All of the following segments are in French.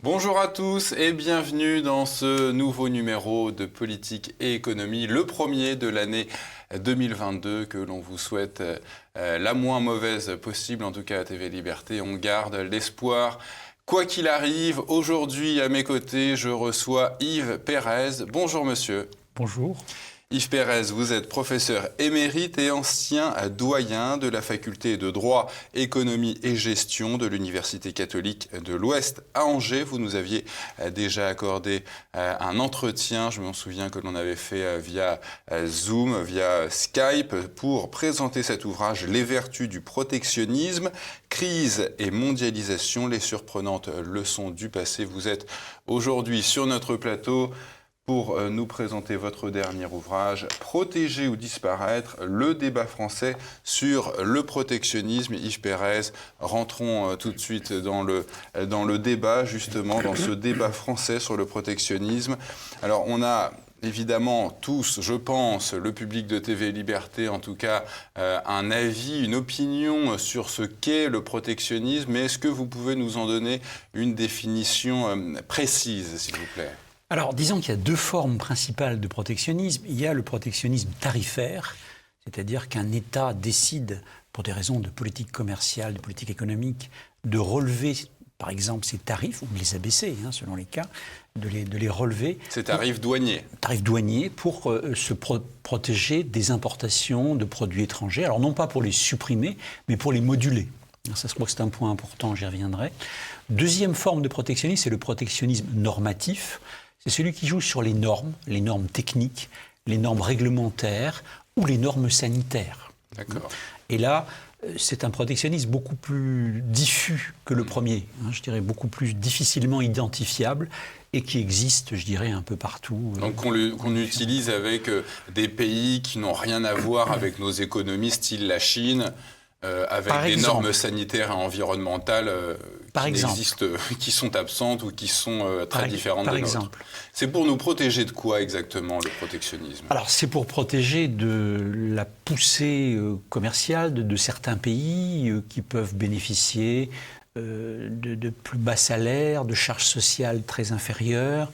Bonjour à tous et bienvenue dans ce nouveau numéro de Politique et Économie, le premier de l'année 2022 que l'on vous souhaite la moins mauvaise possible, en tout cas à TV Liberté. On garde l'espoir. Quoi qu'il arrive, aujourd'hui à mes côtés, je reçois Yves Pérez. Bonjour monsieur. Bonjour. Yves Pérez, vous êtes professeur émérite et ancien doyen de la faculté de droit, économie et gestion de l'Université catholique de l'Ouest à Angers. Vous nous aviez déjà accordé un entretien, je m'en souviens que l'on avait fait via Zoom, via Skype, pour présenter cet ouvrage « Les vertus du protectionnisme, crise et mondialisation, les surprenantes leçons du passé ». Vous êtes aujourd'hui sur notre plateau pour nous présenter votre dernier ouvrage, Protéger ou disparaître, le débat français sur le protectionnisme. Yves Pérez, rentrons tout de suite dans le débat, justement, dans ce débat français sur le protectionnisme. Alors, on a évidemment tous, je pense, le public de TV Liberté, en tout cas, un avis, une opinion sur ce qu'est le protectionnisme. Mais est-ce que vous pouvez nous en donner une définition précise, s'il vous plaît ? Alors, disons qu'il y a deux formes principales de protectionnisme. Il y a le protectionnisme tarifaire, c'est-à-dire qu'un État décide, pour des raisons de politique commerciale, de politique économique, de relever, par exemple, ses tarifs, ou de les abaisser, selon les cas, de les relever. Ces tarifs douaniers. Tarifs douaniers pour se protéger des importations de produits étrangers. Alors, non pas pour les supprimer, mais pour les moduler. Ça, je crois que c'est un point important, j'y reviendrai. Deuxième forme de protectionnisme, c'est le protectionnisme normatif. C'est celui qui joue sur les normes techniques, les normes réglementaires ou les normes sanitaires. D'accord. Et là, c'est un protectionnisme beaucoup plus diffus que le premier, je dirais beaucoup plus difficilement identifiable et qui existe, je dirais, un peu partout. Donc qu'on utilise avec des pays qui n'ont rien à voir avec nos économies, style la Chine, avec des normes sanitaires et environnementales qui sont absentes ou qui sont très différentes des nôtres. C'est pour nous protéger de quoi exactement, le protectionnisme ? Alors c'est pour protéger de la poussée commerciale de certains pays qui peuvent bénéficier de plus bas salaires, de charges sociales très inférieures,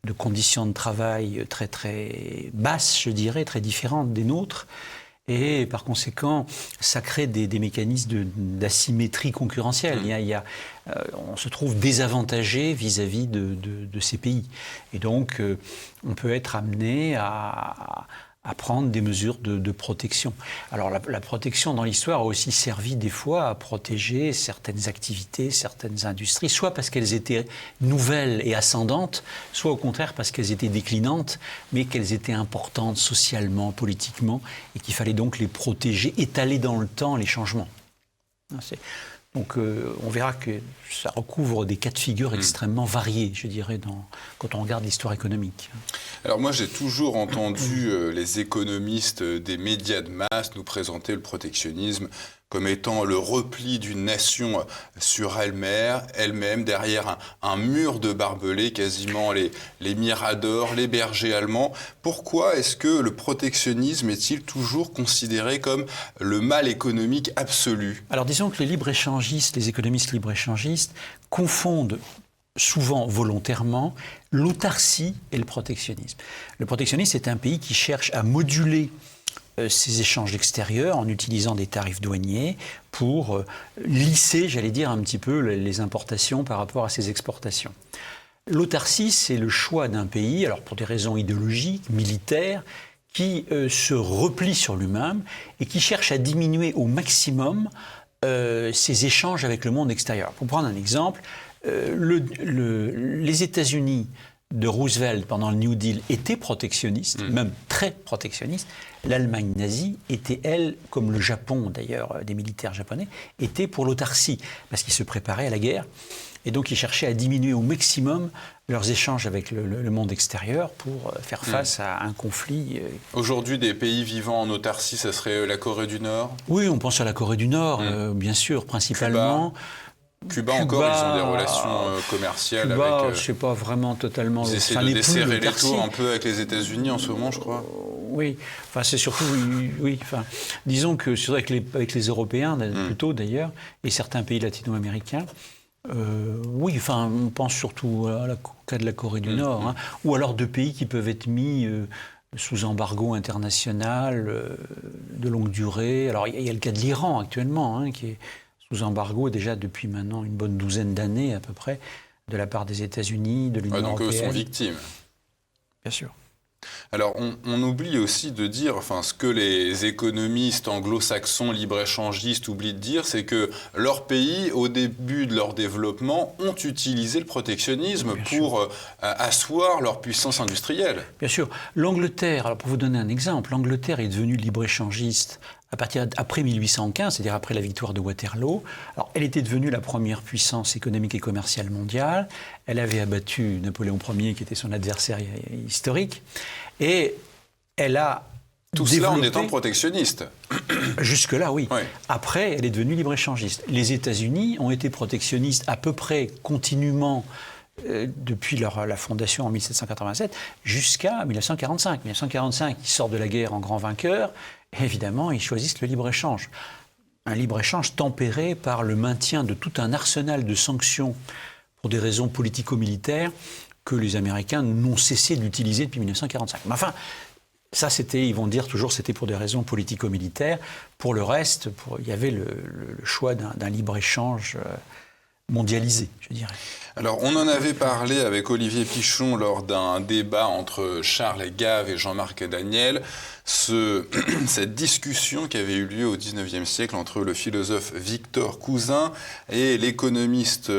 de conditions de travail très très basses, je dirais, très différentes des nôtres. Et par conséquent, ça crée des mécanismes d'asymétrie concurrentielle. On se trouve désavantagé vis-à-vis de ces pays. Et donc, on peut être amené à prendre des mesures de protection. Alors la protection dans l'histoire a aussi servi des fois à protéger certaines activités, certaines industries, soit parce qu'elles étaient nouvelles et ascendantes, soit au contraire parce qu'elles étaient déclinantes, mais qu'elles étaient importantes socialement, politiquement, et qu'il fallait donc les protéger, étaler dans le temps les changements. Donc on verra que ça recouvre des cas de figure extrêmement variés, je dirais, quand on regarde l'histoire économique. Alors moi j'ai toujours entendu les économistes des médias de masse nous présenter le protectionnisme comme étant le repli d'une nation sur elle-même derrière un mur de barbelés, quasiment les miradors, les bergers allemands. Pourquoi est-ce que le protectionnisme est-il toujours considéré comme le mal économique absolu ? Alors disons que les libre-échangistes, les économistes libre-échangistes confondent souvent volontairement l'autarcie et le protectionnisme. Le protectionnisme, c'est un pays qui cherche à moduler ces échanges extérieurs en utilisant des tarifs douaniers pour lisser, j'allais dire, un petit peu les importations par rapport à ces exportations. L'autarcie, c'est le choix d'un pays, alors pour des raisons idéologiques, militaires, qui se replie sur lui-même et qui cherche à diminuer au maximum ses échanges avec le monde extérieur. Pour prendre un exemple, les États-Unis de Roosevelt pendant le New Deal étaient protectionnistes, même très protectionnistes. L'Allemagne nazie était, elle, comme le Japon d'ailleurs, des militaires japonais, était pour l'autarcie, parce qu'ils se préparaient à la guerre. Et donc ils cherchaient à diminuer au maximum leurs échanges avec le monde extérieur pour faire face à un conflit. Aujourd'hui, des pays vivant en autarcie, ça serait la Corée du Nord ? Oui, on pense à la Corée du Nord, bien sûr, principalement. Cuba encore, ils ont des relations commerciales Cuba, avec... je ne sais pas vraiment totalement... Ils essaient de desserrer les taux un peu avec les États-Unis en ce moment, je crois. Oui, enfin c'est surtout... Oui, enfin, disons que surtout avec les Européens, plutôt d'ailleurs, et certains pays latino-américains, Oui, enfin, on pense surtout au cas de la Corée du Nord, hein, ou alors de pays qui peuvent être mis sous embargo international de longue durée. Alors, il y a le cas de l'Iran actuellement, hein, qui est sous embargo déjà depuis maintenant une bonne douzaine d'années à peu près, de la part des États-Unis, de l'Union européenne. Donc eux sont victimes. Bien sûr. Alors, on oublie aussi de dire, enfin, ce que les économistes anglo-saxons libre-échangistes oublient de dire, c'est que leurs pays, au début de leur développement, ont utilisé le protectionnisme pour asseoir leur puissance industrielle. Bien sûr. L'Angleterre, alors pour vous donner un exemple, l'Angleterre est devenue libre-échangiste après 1815, c'est-à-dire après la victoire de Waterloo. Alors, elle était devenue la première puissance économique et commerciale mondiale. Elle avait abattu Napoléon Ier, qui était son adversaire historique. Et elle a tout cela en étant protectionniste. Jusque-là, oui. Après, elle est devenue libre-échangiste. Les États-Unis ont été protectionnistes à peu près continuellement depuis la fondation en 1787 jusqu'à 1945. 1945, ils sortent de la guerre en grand vainqueur. Et évidemment, ils choisissent le libre-échange. Un libre-échange tempéré par le maintien de tout un arsenal de sanctions pour des raisons politico-militaires que les Américains n'ont cessé d'utiliser depuis 1945. Mais enfin, ça, ils vont dire toujours, c'était pour des raisons politico-militaires. Pour le reste, il y avait le choix d'un libre-échange mondialisé, je dirais. Alors, on en avait parlé avec Olivier Pichon lors d'un débat entre Charles Gave et Jean-Marc Daniel. Cette discussion qui avait eu lieu au XIXe siècle entre le philosophe Victor Cousin et l'économiste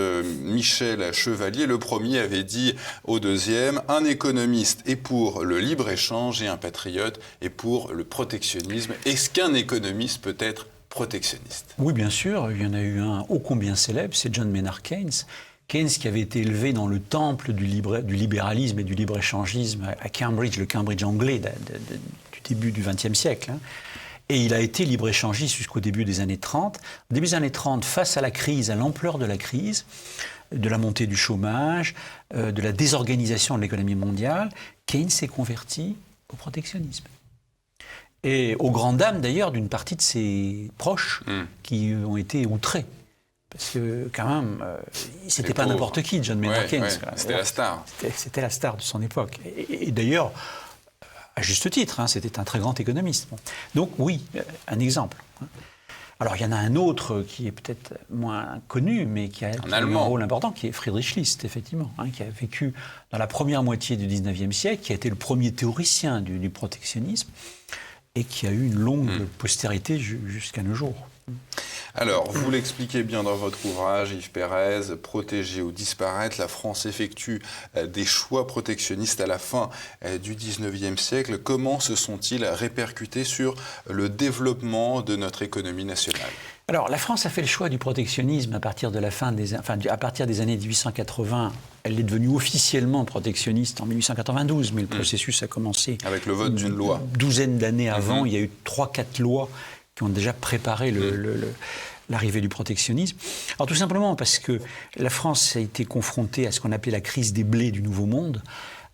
Michel Chevalier. Le premier avait dit au deuxième, un économiste est pour le libre-échange et un patriote est pour le protectionnisme. Est-ce qu'un économiste peut être protectionniste? Oui, bien sûr. Il y en a eu un ô combien célèbre, c'est John Maynard Keynes. Keynes qui avait été élevé dans le temple du libéralisme et du libre-échangisme à Cambridge, le Cambridge anglais du début du XXe siècle. Hein. Et il a été libre-échangiste jusqu'au début des années 30. Au début des années 30, face à la crise, à l'ampleur de la crise, de la montée du chômage, de la désorganisation de l'économie mondiale, Keynes s'est converti au protectionnisme. Et aux grandes dames, d'ailleurs, d'une partie de ses proches qui ont été outrés. Parce que, quand même, c'était pas n'importe qui, John Maynard Keynes. C'était la star. C'était la star de son époque. Et d'ailleurs, à juste titre, hein, c'était un très grand économiste. Bon. Donc, oui, un exemple. Alors, il y en a un autre qui est peut-être moins connu, mais qui a eu un rôle important, qui est Friedrich List, effectivement, hein, qui a vécu dans la première moitié du XIXe siècle, qui a été le premier théoricien du protectionnisme, et qui a eu une longue postérité jusqu'à nos jours. Alors, vous l'expliquez bien dans votre ouvrage, Yves Pérez, Protéger ou disparaître, la France effectue des choix protectionnistes à la fin du XIXe siècle. Comment se sont-ils répercutés sur le développement de notre économie nationale ? Alors, la France a fait le choix du protectionnisme à partir à partir des années 1880. Elle est devenue officiellement protectionniste en 1892, mais le processus a commencé avec le vote d'une loi. Une douzaine d'années avant, il y a eu 3-4 lois qui ont déjà préparé l'arrivée du protectionnisme. Alors tout simplement parce que la France a été confrontée à ce qu'on appelait la crise des blés du Nouveau Monde,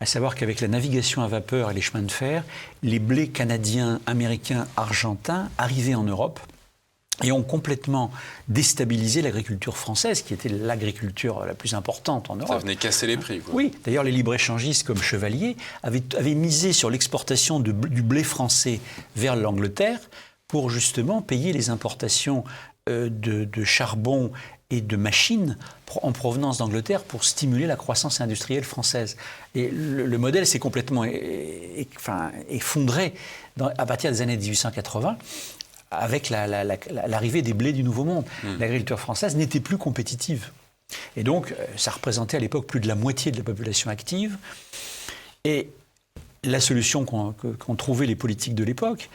à savoir qu'avec la navigation à vapeur et les chemins de fer, les blés canadiens, américains, argentins arrivaient en Europe et ont complètement déstabilisé l'agriculture française, qui était l'agriculture la plus importante en Europe. Ça venait casser les prix, quoi. Oui, d'ailleurs les libre-échangistes comme Chevalier avaient misé sur l'exportation du blé français vers l'Angleterre pour justement payer les importations de charbon et de machines en provenance d'Angleterre pour stimuler la croissance industrielle française. Et le modèle s'est complètement effondré à partir des années 1880 avec l'arrivée des blés du Nouveau Monde. L'agriculture française n'était plus compétitive. Et donc, ça représentait à l'époque plus de la moitié de la population active. Et la solution qu'ont trouvé les politiques de l'époque,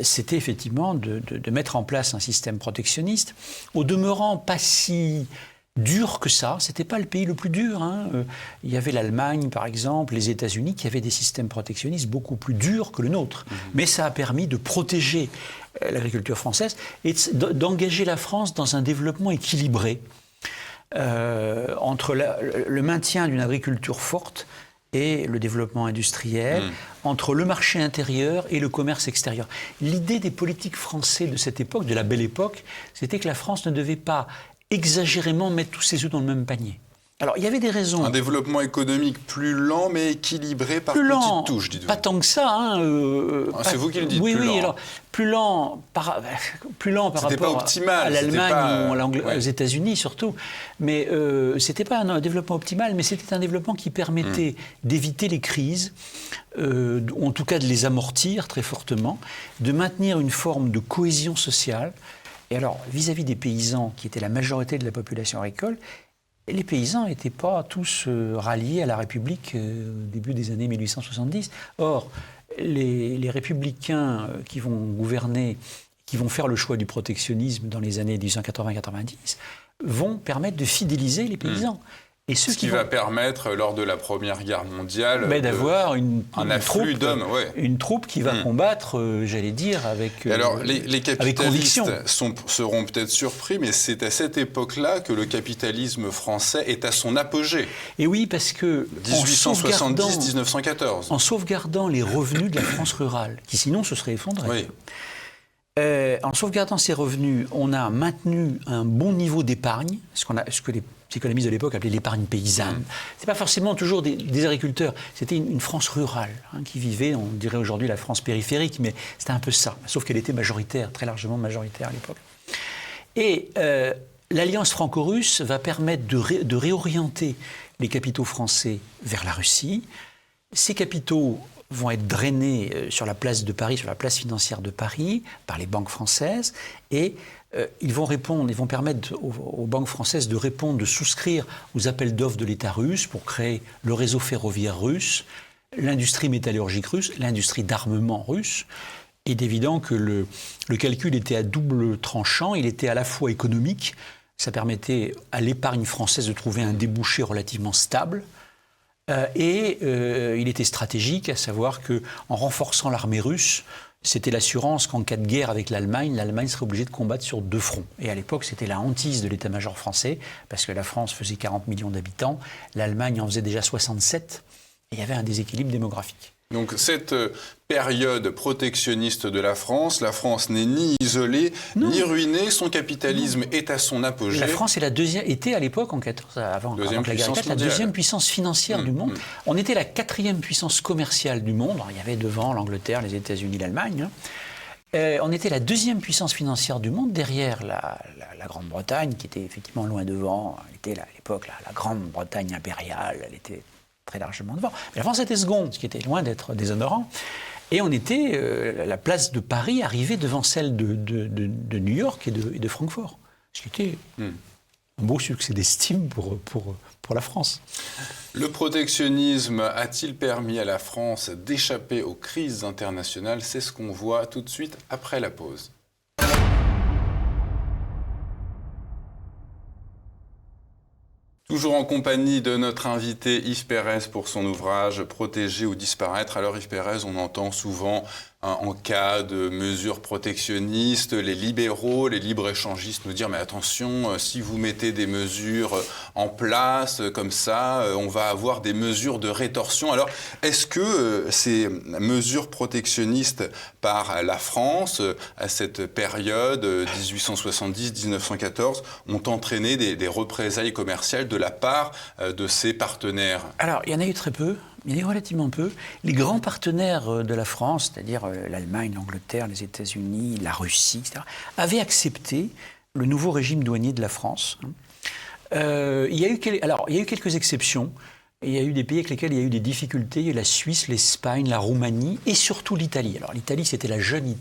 c'était effectivement de mettre en place un système protectionniste, au demeurant pas si dur que ça. C'était pas le pays le plus dur, hein. Il y avait l'Allemagne, par exemple, les États-Unis, qui avaient des systèmes protectionnistes beaucoup plus durs que le nôtre. Mais ça a permis de protéger l'agriculture française et d'engager la France dans un développement équilibré entre le maintien d'une agriculture forte et le développement industriel, entre le marché intérieur et le commerce extérieur. L'idée des politiques français de cette époque, de la belle époque, c'était que la France ne devait pas exagérément mettre tous ses œufs dans le même panier. Alors, il y avait des raisons. Un développement économique plus lent, mais équilibré par petites touches, dites-vous. Pas tant que ça. C'est vous qui le dites, oui, plus lent. Alors, plus lent par rapport pas optimal, à l'Allemagne ou ouais. aux États-Unis surtout. Mais c'était pas un développement optimal, mais c'était un développement qui permettait d'éviter les crises, ou en tout cas de les amortir très fortement, de maintenir une forme de cohésion sociale. Et alors, vis-à-vis des paysans, qui étaient la majorité de la population agricole, les paysans n'étaient pas tous ralliés à la République au début des années 1870. Or, les républicains qui vont gouverner, qui vont faire le choix du protectionnisme dans les années 1880-90, vont permettre de fidéliser les paysans. Et ce qui va permettre, lors de la Première Guerre mondiale, d'avoir un afflux d'hommes. Ouais. Une troupe qui va combattre, j'allais dire, avec alors, les capitalistes seront peut-être surpris, mais c'est à cette époque-là que le capitalisme français est à son apogée. Et oui, parce que 1870-1914. En sauvegardant les revenus de la France rurale, qui sinon se seraient effondrés. Oui. En sauvegardant ces revenus, on a maintenu un bon niveau d'épargne, ce que les économistes de l'époque appelaient l'épargne paysanne. C'est pas forcément toujours des agriculteurs, c'était une France rurale qui vivait, on dirait aujourd'hui la France périphérique, mais c'était un peu ça, sauf qu'elle était majoritaire, très largement majoritaire à l'époque. Et l'alliance franco-russe va permettre de réorienter les capitaux français vers la Russie. Ces capitaux vont être drainés sur la place de Paris, sur la place financière de Paris, par les banques françaises, et ils vont permettre aux banques françaises de répondre, de souscrire aux appels d'offres de l'État russe pour créer le réseau ferroviaire russe, l'industrie métallurgique russe, l'industrie d'armement russe. Il est évident que le calcul était à double tranchant, il était à la fois économique, ça permettait à l'épargne française de trouver un débouché relativement stable, et il était stratégique, à savoir qu'en renforçant l'armée russe, c'était l'assurance qu'en cas de guerre avec l'Allemagne serait obligée de combattre sur deux fronts. Et à l'époque, c'était la hantise de l'état-major français, parce que la France faisait 40 millions d'habitants, l'Allemagne en faisait déjà 67, et il y avait un déséquilibre démographique. Donc cette période protectionniste de la France n'est ni isolée, ni ruinée, son capitalisme est à son apogée. La France était à l'époque, avant que la guerre éclate, la deuxième puissance financière du monde. On était la quatrième puissance commerciale du monde. Alors, il y avait devant l'Angleterre, les États-Unis, l'Allemagne. On était la deuxième puissance financière du monde, derrière la Grande-Bretagne, qui était effectivement loin devant. Elle était à l'époque la Grande-Bretagne impériale, elle était très largement devant. Mais la France était seconde, ce qui était loin d'être déshonorant. Et on était, la place de Paris arrivait devant celle de New York et de Francfort. Ce qui était un beau succès d'estime pour la France. Le protectionnisme a-t-il permis à la France d'échapper aux crises internationales? C'est ce qu'on voit tout de suite après la pause. Toujours en compagnie de notre invité Yves Perez pour son ouvrage « Protéger ou disparaître ». Alors Yves Perez, on entend souvent en cas de mesures protectionnistes, les libéraux, les libres-échangistes nous dire « mais attention, si vous mettez des mesures en place comme ça, on va avoir des mesures de rétorsion ». Alors est-ce que ces mesures protectionnistes par la France à cette période 1870-1914 ont entraîné des représailles commerciales de la part de ses partenaires? Alors il y en a eu très peu. Il y en a eu relativement peu. Les grands partenaires de la France, c'est-à-dire l'Allemagne, l'Angleterre, les États-Unis, la Russie, etc., avaient accepté le nouveau régime douanier de la France. Il y a eu quelques exceptions. Il y a eu des pays avec lesquels il y a eu des difficultés. Il y a eu la Suisse, l'Espagne, la Roumanie et surtout l'Italie. Alors l'Italie, c'était la jeune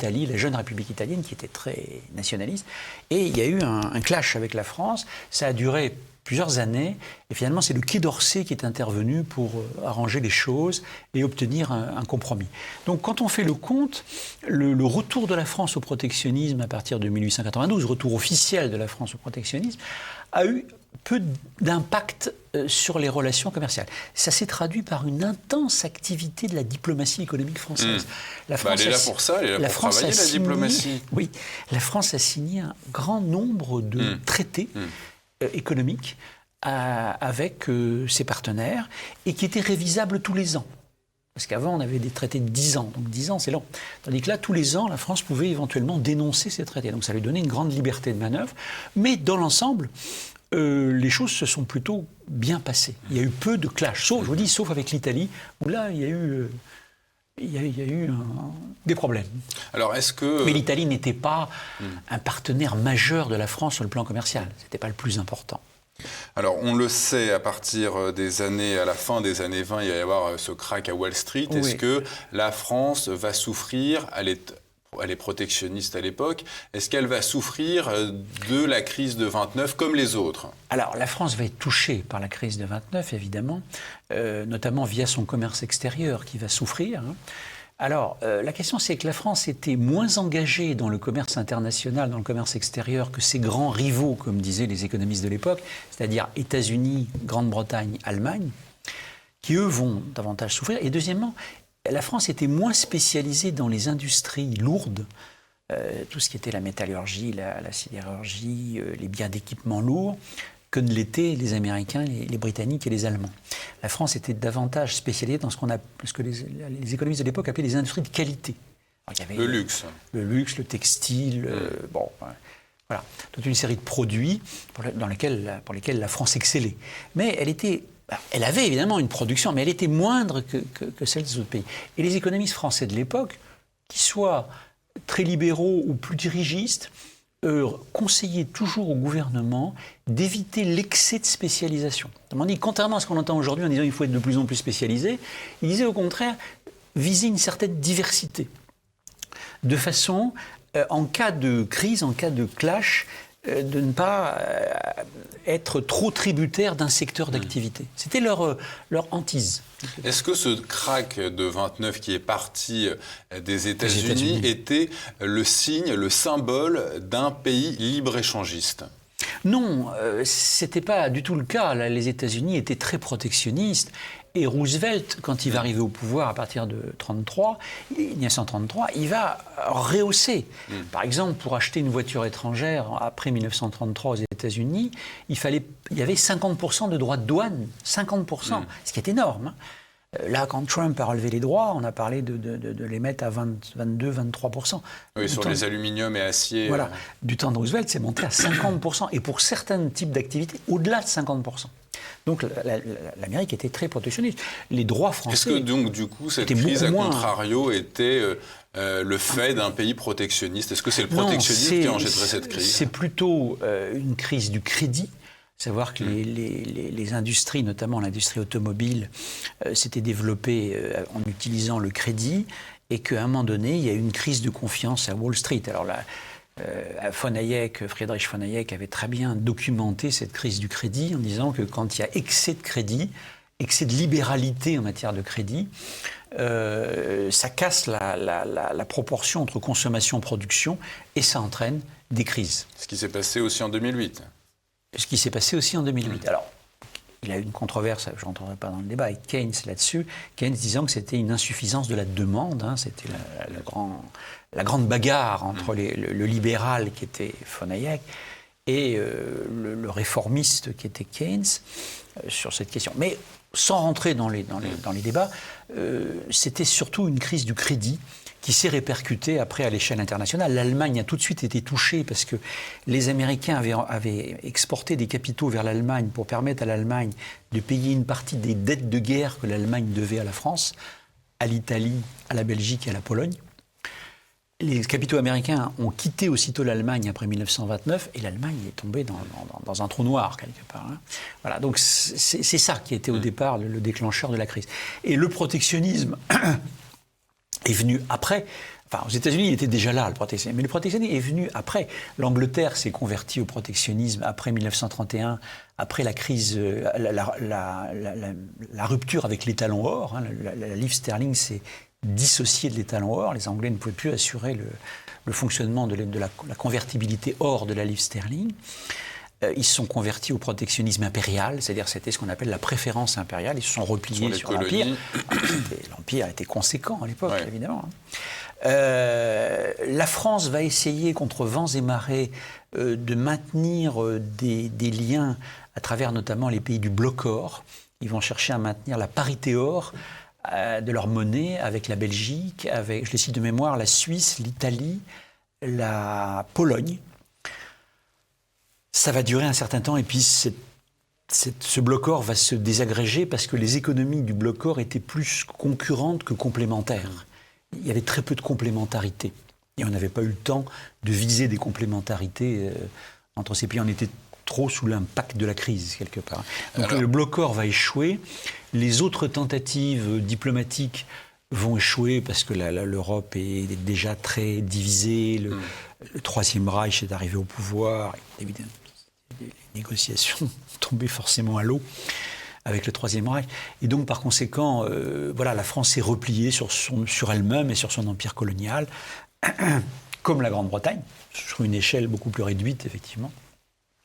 République italienne qui était très nationaliste. Et il y a eu un clash avec la France. Ça a duré plusieurs années, et finalement c'est le Quai d'Orsay qui est intervenu pour arranger les choses et obtenir un compromis. Donc quand on fait le compte, le retour de la France au protectionnisme à partir de 1892, retour officiel de la France au protectionnisme, a eu peu d'impact sur les relations commerciales. Ça s'est traduit par une intense activité de la diplomatie économique française. Elle est là pour ça, elle est là pour travailler, la diplomatie. Oui, la France a signé un grand nombre de traités économique avec ses partenaires et qui était révisable tous les ans. Parce qu'avant, on avait des traités de 10 ans. Donc 10 ans, c'est long. Tandis que là, tous les ans, la France pouvait éventuellement dénoncer ces traités. Donc ça lui donnait une grande liberté de manœuvre. Mais dans l'ensemble, les choses se sont plutôt bien passées. Il y a eu peu de clash. Sauf, je vous dis, sauf avec l'Italie, où là, il y a eu des problèmes. Alors, est-ce que... Mais l'Italie n'était pas un partenaire majeur de la France sur le plan commercial. Ce n'était pas le plus important. Alors, on le sait, à partir à la fin des années 20, il va y avoir ce crack à Wall Street. Oui. Est-ce que la France va souffrir, elle est protectionniste à l'époque, est-ce qu'elle va souffrir de la crise de 29 comme les autres? Alors, la France va être touchée par la crise de 29, évidemment, notamment via son commerce extérieur qui va souffrir. Alors, la question, c'est que la France était moins engagée dans le commerce international, dans le commerce extérieur, que ses grands rivaux, comme disaient les économistes de l'époque, c'est-à-dire États-Unis, Grande-Bretagne, Allemagne, qui, eux, vont davantage souffrir. Et deuxièmement, la France était moins spécialisée dans les industries lourdes, tout ce qui était la métallurgie, la sidérurgie, les biens d'équipement lourds, que ne l'étaient les Américains, les Britanniques et les Allemands. La France était davantage spécialisée dans ce que les économistes de l'époque appelaient les industries de qualité. Alors, il y avait le luxe. Le luxe, le textile, voilà, toute une série de produits pour lesquels la France excellait. Mais elle avait évidemment une production, mais elle était moindre que celle des autres pays. Et les économistes français de l'époque, qu'ils soient très libéraux ou plus dirigistes, conseillaient toujours au gouvernement d'éviter l'excès de spécialisation. Contrairement à ce qu'on entend aujourd'hui en disant qu'il faut être de plus en plus spécialisé, ils disaient au contraire viser une certaine diversité, de façon, en cas de crise, en cas de clash, de ne pas être trop tributaire d'un secteur d'activité. C'était leur hantise. Est-ce que ce crack de 29 qui est parti des États-Unis était le signe, le symbole d'un pays libre-échangiste ? Non, c'était pas du tout le cas. Là, les États-Unis étaient très protectionnistes. Et Roosevelt, quand il va arriver au pouvoir à partir de 1933, il va rehausser. Par exemple, pour acheter une voiture étrangère après 1933 aux États-Unis, il y avait 50% de droits de douane, 50%, ce qui est énorme. Là, quand Trump a relevé les droits, on a parlé de les mettre à 22-23%. Oui, sur les aluminiums et acier. Voilà. Du temps de Roosevelt, c'est monté à 50%. Et pour certains types d'activités, au-delà de 50%. Donc l'Amérique était très protectionniste. Les droits français... Est-ce que donc, du coup, cette crise, à contrario, était le fait d'un pays protectionniste? Est-ce que c'est le protectionnisme qui engendrerait cette crise? C'est plutôt une crise du crédit. Savoir que les industries, notamment l'industrie automobile, s'étaient développées en utilisant le crédit et qu'à un moment donné, il y a eu une crise de confiance à Wall Street. Alors là, Friedrich von Hayek avait très bien documenté cette crise du crédit en disant que quand il y a excès de crédit, excès de libéralité en matière de crédit, ça casse la proportion entre consommation et production et ça entraîne des crises. Ce qui s'est passé aussi en 2008. Ce qui s'est passé aussi en 2008. Alors, il y a eu une controverse, je n'entrerai pas dans le débat, avec Keynes là-dessus. Keynes disant que c'était une insuffisance de la demande, c'était la grande bagarre entre le libéral qui était von Hayek et le réformiste qui était Keynes sur cette question. Mais sans rentrer dans les débats, c'était surtout une crise du crédit qui s'est répercutée après à l'échelle internationale. L'Allemagne a tout de suite été touchée parce que les Américains avaient exporté des capitaux vers l'Allemagne pour permettre à l'Allemagne de payer une partie des dettes de guerre que l'Allemagne devait à la France, à l'Italie, à la Belgique et à la Pologne. Les capitaux américains ont quitté aussitôt l'Allemagne après 1929 et l'Allemagne est tombée dans un trou noir quelque part. Voilà, donc c'est ça qui était au départ le déclencheur de la crise. Et le protectionnisme est venu après. Enfin, aux États-Unis, il était déjà là, le protectionnisme. Mais le protectionnisme est venu après. L'Angleterre s'est convertie au protectionnisme après 1931, après la crise, la rupture avec l'étalon or. La livre sterling s'est dissociée de l'étalon or. Les Anglais ne pouvaient plus assurer le fonctionnement de la convertibilité or de la livre sterling. Ils se sont convertis au protectionnisme impérial, c'est-à-dire c'était ce qu'on appelle la préférence impériale. Ils se sont repliés sur l'Empire. L'Empire était conséquent à l'époque, évidemment. La France va essayer, contre vents et marées, de maintenir des liens à travers notamment les pays du bloc or. Ils vont chercher à maintenir la parité or de leur monnaie avec la Belgique, avec, je les cite de mémoire, la Suisse, l'Italie, la Pologne. Ça va durer un certain temps et puis ce bloc-or va se désagréger parce que les économies du bloc-or étaient plus concurrentes que complémentaires. Il y avait très peu de complémentarité. Et on n'avait pas eu le temps de viser des complémentarités entre ces pays. On était trop sous l'impact de la crise, quelque part. Donc le bloc-or va échouer. Les autres tentatives diplomatiques vont échouer parce que l'Europe est déjà très divisée. Le Troisième Reich est arrivé au pouvoir. Évidemment, les négociations tombaient forcément à l'eau avec le Troisième Reich. Et donc, par conséquent, la France s'est repliée sur elle-même et sur son empire colonial, comme la Grande-Bretagne, sur une échelle beaucoup plus réduite, effectivement.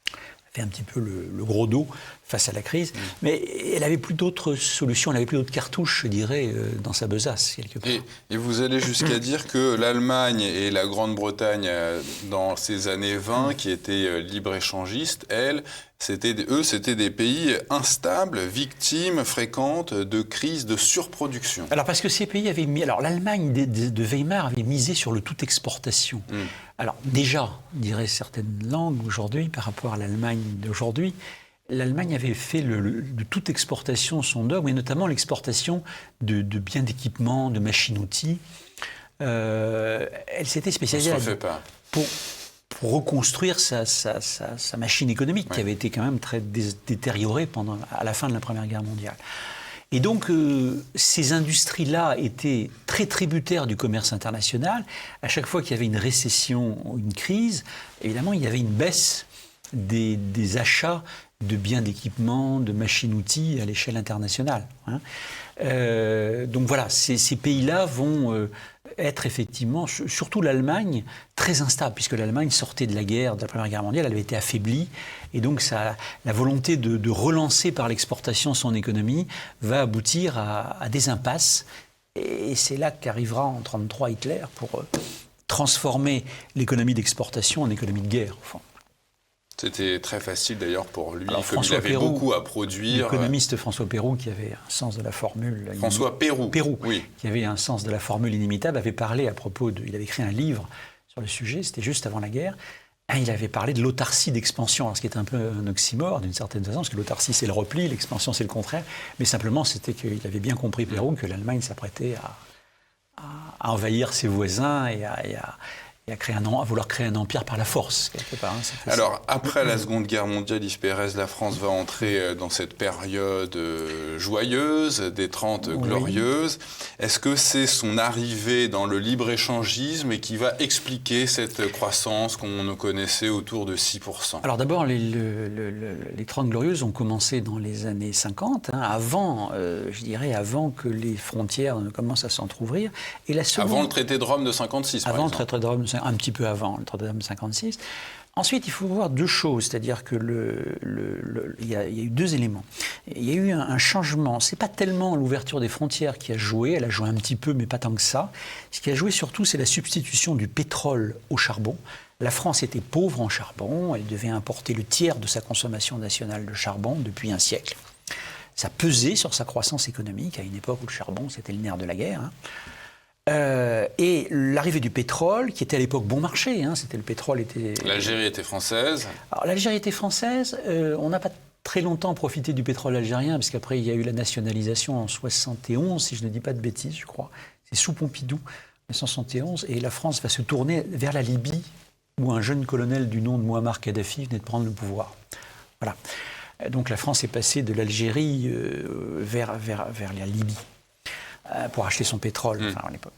Elle fait un petit peu le gros dos face à la crise. Mais elle n'avait plus d'autres solutions, elle n'avait plus d'autres cartouches, je dirais, dans sa besace, quelque part. Et vous allez jusqu'à dire que l'Allemagne et la Grande-Bretagne, dans ces années 20, qui étaient libre-échangistes, c'était des pays instables, victimes fréquentes de crises de surproduction. Alors, parce que ces pays avaient mis... Alors, l'Allemagne de Weimar avait misé sur le tout exportation. Alors, déjà, diraient certaines langues aujourd'hui, par rapport à l'Allemagne d'aujourd'hui, l'Allemagne avait fait de toute exportation son dogme, et notamment l'exportation de biens d'équipement, de machines-outils. Elle s'était spécialisée pour reconstruire sa machine économique, qui avait été quand même très détériorée à la fin de la Première Guerre mondiale. Et donc, ces industries-là étaient très tributaires du commerce international. À chaque fois qu'il y avait une récession ou une crise, évidemment, il y avait une baisse des achats de biens d'équipement, de machines-outils à l'échelle internationale. Donc voilà, ces pays-là vont être effectivement, surtout l'Allemagne, très instable, puisque l'Allemagne sortait de la guerre, de la Première Guerre mondiale, elle avait été affaiblie, et donc la volonté de relancer par l'exportation son économie va aboutir à des impasses, et c'est là qu'arrivera en 1933 Hitler pour transformer l'économie d'exportation en économie de guerre, au fond. C'était très facile d'ailleurs pour lui, Alors, comme il avait beaucoup à produire. L'économiste François Peyroux, qui avait un sens de la formule... François Peyroux, oui. Qui avait un sens de la formule inimitable, avait parlé à propos il avait écrit un livre sur le sujet, c'était juste avant la guerre. Il avait parlé de l'autarcie d'expansion, alors ce qui est un peu un oxymore d'une certaine façon, parce que l'autarcie c'est le repli, l'expansion c'est le contraire, mais simplement c'était qu'il avait bien compris, Peyroux, que l'Allemagne s'apprêtait à envahir ses voisins et à vouloir créer un empire par la force, quelque part. Alors, après la Seconde Guerre mondiale, Yves Pérez, la France va entrer dans cette période joyeuse, des 30 glorieuses. Est-ce que c'est son arrivée dans le libre-échangisme qui va expliquer cette croissance qu'on connaissait autour de 6%? Alors d'abord, les 30 glorieuses ont commencé dans les années 50, avant que les frontières ne commencent à s'entrouvrir. Avant le traité de Rome de 56, Avant le traité de Rome, un petit peu avant le traité de Rome de 56. Ensuite, il faut voir deux choses, c'est-à-dire que il y a eu deux éléments. Il y a eu un changement. C'est pas tellement l'ouverture des frontières qui a joué, elle a joué un petit peu, mais pas tant que ça. Ce qui a joué surtout, c'est la substitution du pétrole au charbon. La France était pauvre en charbon, elle devait importer le tiers de sa consommation nationale de charbon depuis un siècle. Ça pesait sur sa croissance économique à une époque où le charbon, c'était le nerf de la guerre. Et l'arrivée du pétrole, qui était à l'époque bon marché, L'Algérie était française. Alors l'Algérie était française, on n'a pas très longtemps profité du pétrole algérien, parce qu'après il y a eu la nationalisation en 71, si je ne dis pas de bêtises, je crois. C'est sous Pompidou, en 1971, et la France va se tourner vers la Libye, où un jeune colonel du nom de Mouammar Kadhafi venait de prendre le pouvoir. Voilà. Donc la France est passée de l'Algérie vers la Libye pour acheter son pétrole. À l'époque.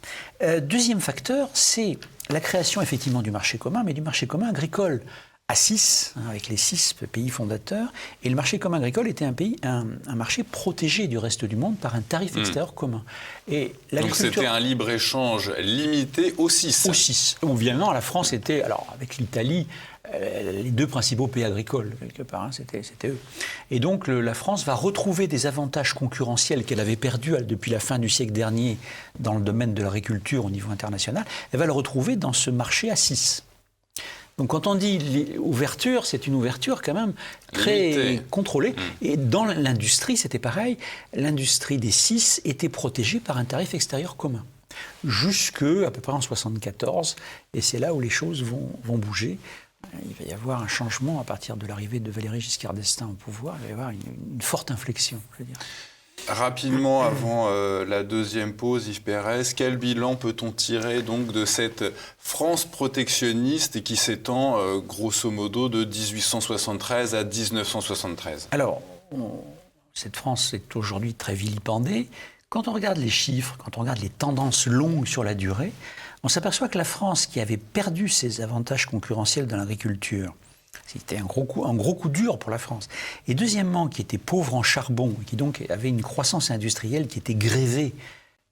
Deuxième facteur, c'est la création effectivement du marché commun, mais du marché commun agricole à 6, avec les 6 pays fondateurs. Et le marché commun agricole était un marché protégé du reste du monde par un tarif extérieur commun. Et donc c'était un libre-échange limité aux 6. Aux 6. Évidemment, la France était, alors avec l'Italie, les deux principaux pays agricoles, quelque part, c'était eux. Et donc la France va retrouver des avantages concurrentiels qu'elle avait perdus depuis la fin du siècle dernier dans le domaine de l'agriculture au niveau international. Elle va le retrouver dans ce marché à 6. Donc quand on dit ouverture, c'est une ouverture quand même très limitée, contrôlée. Et dans l'industrie, c'était pareil. L'industrie des 6 était protégée par un tarif extérieur commun. Jusque à peu près en 1974. Et c'est là où les choses vont bouger. Il va y avoir un changement à partir de l'arrivée de Valéry Giscard d'Estaing au pouvoir. Il va y avoir une forte inflexion, je veux dire. Rapidement, avant la deuxième pause, Yves Pérez, quel bilan peut-on tirer donc de cette France protectionniste qui s'étend grosso modo de 1873 à 1973 ? Alors, cette France est aujourd'hui très vilipendée. Quand on regarde les chiffres, quand on regarde les tendances longues sur la durée, on s'aperçoit que la France, qui avait perdu ses avantages concurrentiels dans l'agriculture, c'était un gros coup dur pour la France. Et deuxièmement, qui était pauvre en charbon, qui donc avait une croissance industrielle qui était grévée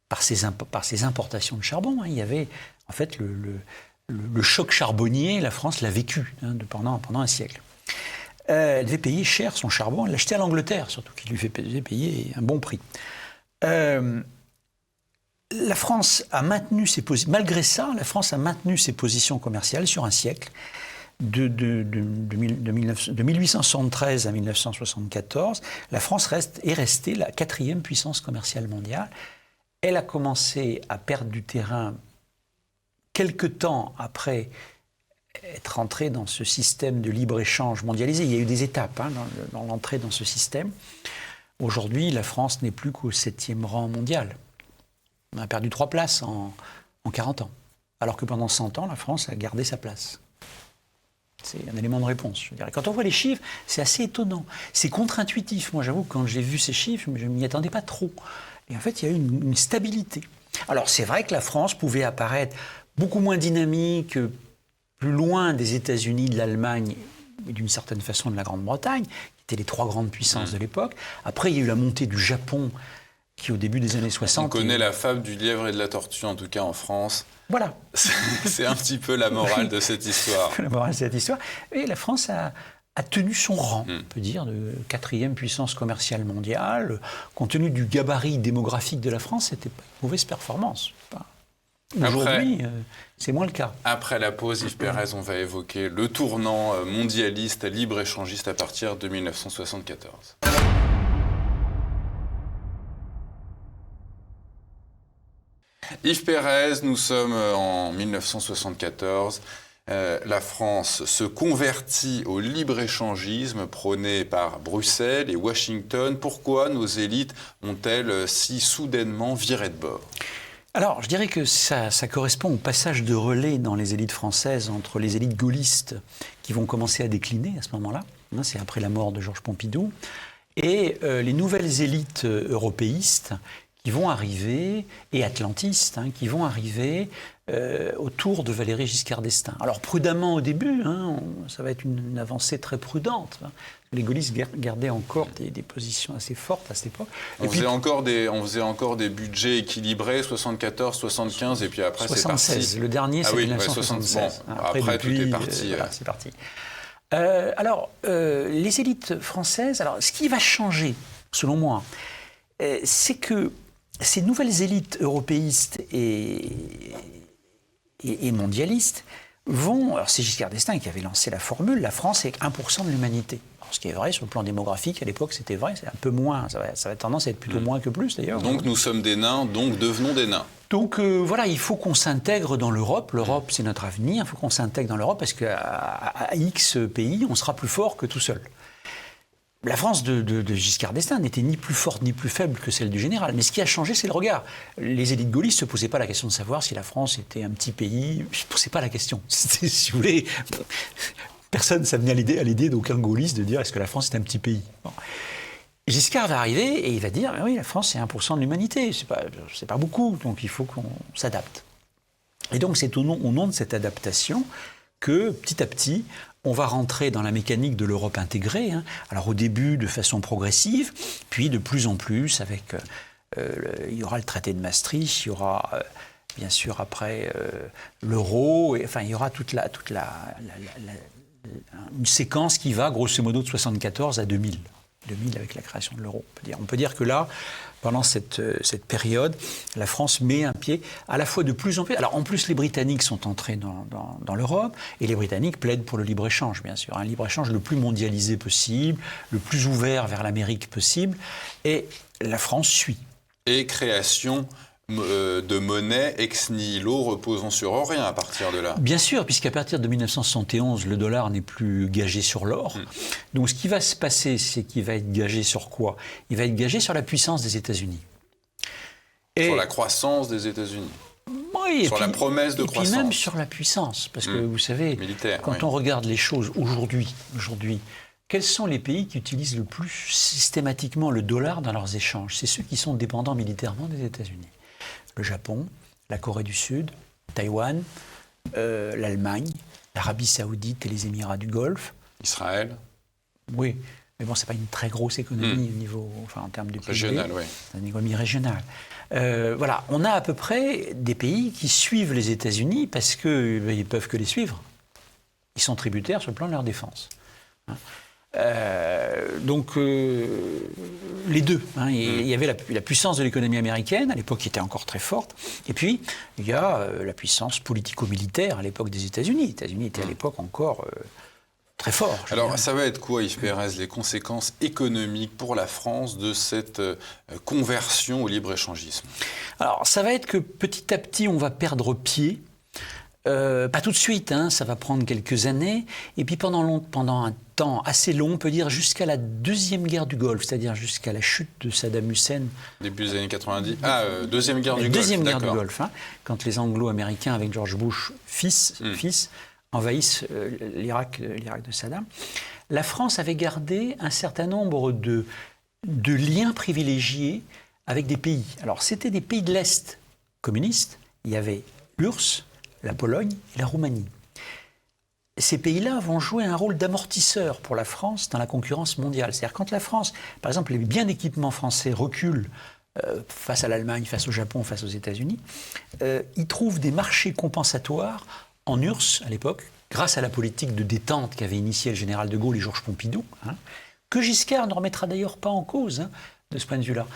par ses importations de charbon. Il y avait en fait le choc charbonnier, la France l'a vécu pendant un siècle. Elle devait payer cher son charbon, elle l'achetait à l'Angleterre, surtout qui lui faisait payer un bon prix. La France a maintenu ses positions, malgré ça, la France a maintenu ses positions commerciales sur un siècle. De 1873 à 1974, la France est restée la 4e puissance commerciale mondiale. Elle a commencé à perdre du terrain quelque temps après être entrée dans ce système de libre-échange mondialisé. Il y a eu des étapes dans l'entrée dans ce système. Aujourd'hui, la France n'est plus qu'au 7e rang mondial. On a perdu 3 places en 40 ans. Alors que pendant 100 ans, la France a gardé sa place. C'est un élément de réponse, je dirais. Quand on voit les chiffres, c'est assez étonnant. C'est contre-intuitif. Moi, j'avoue, quand j'ai vu ces chiffres, je ne m'y attendais pas trop. Et en fait, il y a eu une stabilité. Alors, c'est vrai que la France pouvait apparaître beaucoup moins dynamique, plus loin des États-Unis, de l'Allemagne et d'une certaine façon de la Grande-Bretagne, qui étaient les 3 grandes puissances de l'époque. Après, il y a eu la montée du Japon, qui au début des années 60... On connaît la fable du lièvre et de la tortue, en tout cas en France. Voilà. C'est un petit peu la morale de cette histoire. La morale de cette histoire. Et la France a tenu son rang, on peut dire, de 4e puissance commerciale mondiale. Compte tenu du gabarit démographique de la France, c'était pas une mauvaise performance. Aujourd'hui, c'est moins le cas. Après la pause, Yves Pérez, on va évoquer le tournant mondialiste, libre-échangiste à partir de 1974. Yves Pérez, nous sommes en 1974. La France se convertit au libre-échangisme prôné par Bruxelles et Washington. Pourquoi nos élites ont-elles si soudainement viré de bord ? Alors, je dirais que ça correspond au passage de relais dans les élites françaises entre les élites gaullistes qui vont commencer à décliner à ce moment-là. C'est après la mort de Georges Pompidou. Et les nouvelles élites européistes qui vont arriver, et atlantistes, qui vont arriver autour de Valéry Giscard d'Estaing. Alors prudemment au début, ça va être une avancée très prudente. Les gaullistes gardaient encore des positions assez fortes à cette époque. On faisait encore des budgets équilibrés, 74, 75, et puis après 76, c'est parti. Le dernier, c'est 1976. Bon, après depuis, tout est parti. Voilà, c'est parti. Les élites françaises, ce qui va changer, selon moi, c'est que ces nouvelles élites européistes et mondialistes vont... Alors c'est Giscard d'Estaing qui avait lancé la formule, la France est 1% de l'humanité. Alors, ce qui est vrai, sur le plan démographique, à l'époque c'était vrai, c'est un peu moins, ça va tendance à être plutôt moins que plus d'ailleurs. Donc nous sommes des nains, donc devenons des nains. Donc voilà, il faut qu'on s'intègre dans l'Europe. L'Europe, c'est notre avenir, il faut qu'on s'intègre dans l'Europe parce qu'à X pays, on sera plus fort que tout seul. La France de Giscard d'Estaing n'était ni plus forte ni plus faible que celle du général. Mais ce qui a changé, c'est le regard. Les élites gaullistes ne se posaient pas la question de savoir si la France était un petit pays. Ils ne posaient pas la question. C'était, si vous voulez, personne, ça venait à l'idée d'aucun gaulliste de dire est-ce que la France est un petit pays. Bon. Giscard va arriver et il va dire oui, la France c'est 1% de l'humanité. C'est pas beaucoup, donc il faut qu'on s'adapte. Et donc c'est au nom de cette adaptation que petit à petit, on va rentrer dans la mécanique de l'Europe intégrée. Alors au début de façon progressive, puis de plus en plus avec... il y aura le traité de Maastricht, il y aura bien sûr après l'euro, enfin il y aura une séquence qui va grosso modo de 1974 à 2000. 2000 avec la création de l'euro. On peut dire que là, pendant cette période, la France met un pied à la fois de plus en plus... Alors en plus, les Britanniques sont entrés dans l'Europe, et les Britanniques plaident pour le libre-échange, bien sûr. Un libre-échange le plus mondialisé possible, le plus ouvert vers l'Amérique possible, et la France suit. Et création de monnaie ex nihilo reposant sur rien à partir de là. Bien sûr, puisqu'à partir de 1971, le dollar n'est plus gagé sur l'or. Donc ce qui va se passer, c'est qu'il va être gagé sur quoi? Il va être gagé sur la puissance des États-Unis. Sur la croissance des États-Unis. Oui, sur la promesse de croissance. Et puis même sur la puissance. Parce que vous savez, militaire, quand on regarde les choses aujourd'hui, quels sont les pays qui utilisent le plus systématiquement le dollar dans leurs échanges? C'est ceux qui sont dépendants militairement des États-Unis. Le Japon, la Corée du Sud, Taïwan, l'Allemagne, l'Arabie Saoudite et les Émirats du Golfe. Israël. Oui, mais bon, c'est pas une très grosse économie au niveau, en termes de PIB. Régional, oui. C'est une économie régionale. Voilà, on a à peu près des pays qui suivent les États-Unis parce qu'ils peuvent que les suivre. Ils sont tributaires sur le plan de leur défense. Donc les deux. Il y avait la puissance de l'économie américaine, à l'époque qui était encore très forte, et puis il y a la puissance politico-militaire à l'époque des États-Unis. Les États-Unis étaient à l'époque encore très forts. Alors ça va être quoi, Yves Pérez, les conséquences économiques pour la France de cette conversion au libre-échangisme? Alors ça va être que petit à petit on va perdre pied. Pas tout de suite, ça va prendre quelques années. Et puis pendant un temps assez long, on peut dire jusqu'à la deuxième guerre du Golfe, c'est-à-dire jusqu'à la chute de Saddam Hussein. Début des années 90. Deuxième guerre du Golfe. Deuxième guerre du Golfe, quand les Anglo-Américains, avec George Bush fils, envahissent l'Irak de Saddam. La France avait gardé un certain nombre de liens privilégiés avec des pays. Alors c'était des pays de l'Est communistes. Il y avait l'URSS, la Pologne et la Roumanie. Ces pays-là vont jouer un rôle d'amortisseur pour la France dans la concurrence mondiale. C'est-à-dire quand la France, par exemple, les biens d'équipement français reculent face à l'Allemagne, face au Japon, face aux États-Unis, ils trouvent des marchés compensatoires en URSS à l'époque, grâce à la politique de détente qu'avait initiée le général de Gaulle et Georges Pompidou, que Giscard ne remettra d'ailleurs pas en cause de ce point de vue-là.